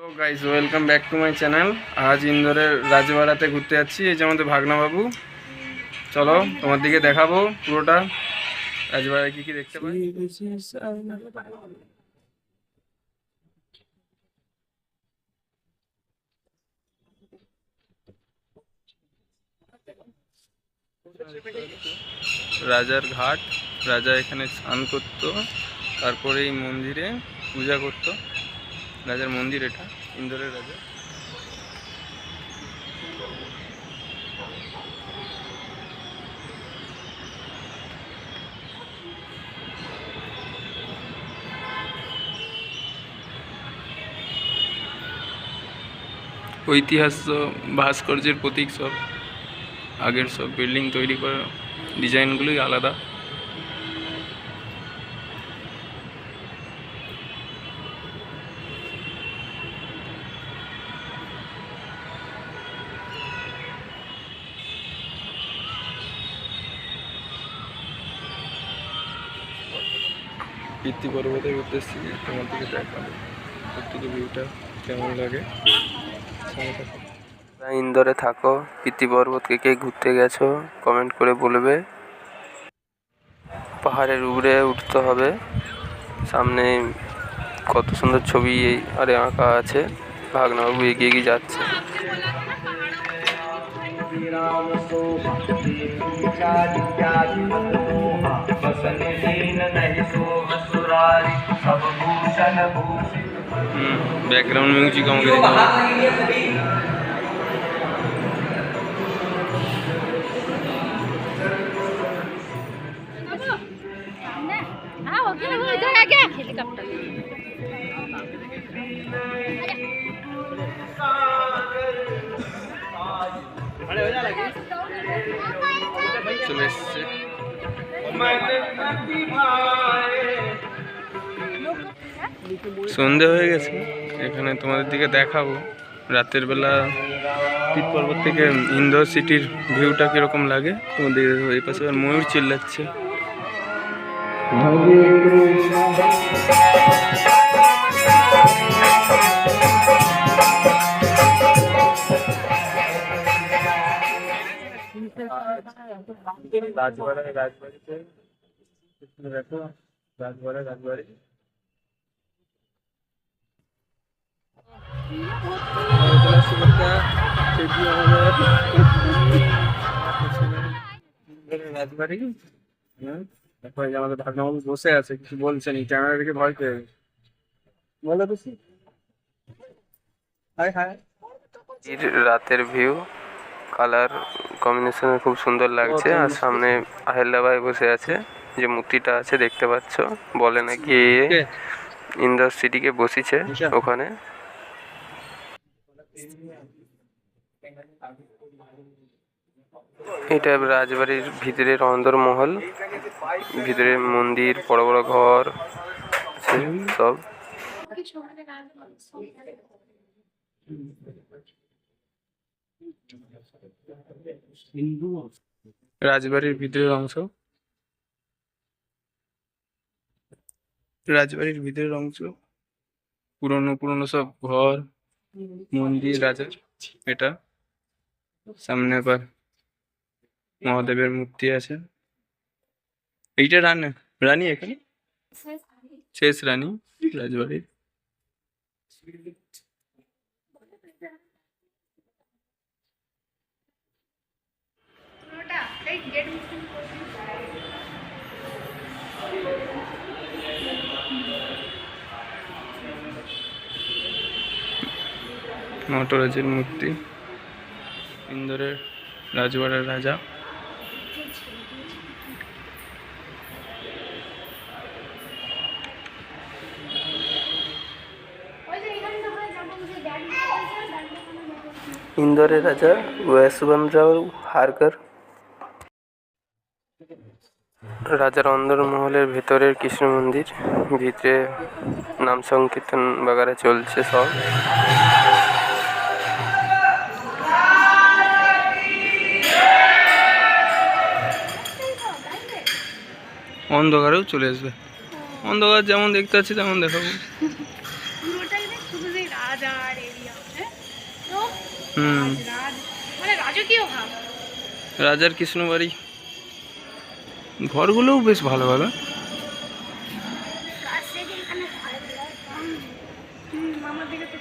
Hello guys, welcome back to my channel. আজ ইন্দোরের রাজবাড়াতে ঘুরতে যাচ্ছি। এই যে আমাদের ভাগনা বাবু, চলো তোমার দিকে দেখাবো পুরোটা রাজবাড়ায় কি কি দেখতে পাই। রাজার ঘাট, রাজা এখানে স্নান করতো, তারপরে এই মন্দিরে পূজা করতো। রাজার মন্দির এটা, ইন্দোরের রাজা। ঐতিহাস ভাস্কর্যের প্রতীক সব, আগের সব বিল্ডিং তৈরি করা ডিজাইনগুলোই আলাদা। পিতৃ পর্বতের উদ্দেশ্যে তোমার দিকে দেখাবো প্রকৃতির ভিউটা কেমন লাগে। ইন্দোরে থাকো, পিতৃ পর্বত কে কে ঘুরতে গেছো কমেন্ট করে বলবে। পাহাড়ের উপরে উঠতে হবে, সামনে কত সুন্দর ছবি আরে আঁকা আছে। ভাগনাবাবু এগিয়ে এগিয়ে যাচ্ছে। ব্যাকগ্রাউন্ড মিউজিক আমাকে চলে এসছে। সন্ধে হয়ে গেছে, এখানে তোমাদের দিকে দেখাবো রাতের বেলা পিত পর্বত থেকে ইন্দোর সিটির ভিউটা কিরকম লাগে তোমাদের। এই পাশে ময়ূর চিল্লাচ্ছে। রাজবাড়িতে দেখো, রাজবাড়ি রাজবাড়ি। দেখো এই যে আমাদের ভাগনাবাবু বসে আছে, কিছু বলছেন, ক্যামেরা দিকে ভয় পেয়ে বলো বেশি। হাই হাই, রাতের ভিউ, কালার কম্বিনেশন খুব সুন্দর লাগছে। আর সামনে আহেল্লাবাই বসে আছে, যে মূর্তিটা আছে দেখতে পাচ্ছ। বলে নাকি ইন্দোর সিটিকে বসিছে ওখানে। এটা রাজবাড়ির ভিতরের অন্দরমহল, ভিতরে মন্দির, বড় বড় ঘর সব। রাজবাড়ির ভিতরের অংশ, রাজবাড়ির ভিতরের অংশ, পুরনো পুরনো সব ঘর, মন্দির রাজার। এটা সামনে আবার মহাদেবের মূর্তি আছে। এইটা রানী এখানে শেষ রানী রাজবাড়ির। নটরাজের মূর্তি, ইন্দোরের রাজবাড়ার রাজা। ইন্দোরের রাজা যশবন্তরাও হারকার। রাজার অন্দরমহলের ভেতরের কৃষ্ণ মন্দির, ভিতরে নাম সংকীর্তন বাগারা চলছে সব। অন্ধকারেও চলে আসবে, অন্ধকার যেমন দেখতে পাচ্ছি তেমন দেখাবো। বাজার এরিয়া, হ্যাঁ তো হুম। মানে রাজকীয় ভাব। রাজার কৃষ্ণবাড়ি, ঘরগুলোও বেশ ভালো ভালো। মামার দিকে তো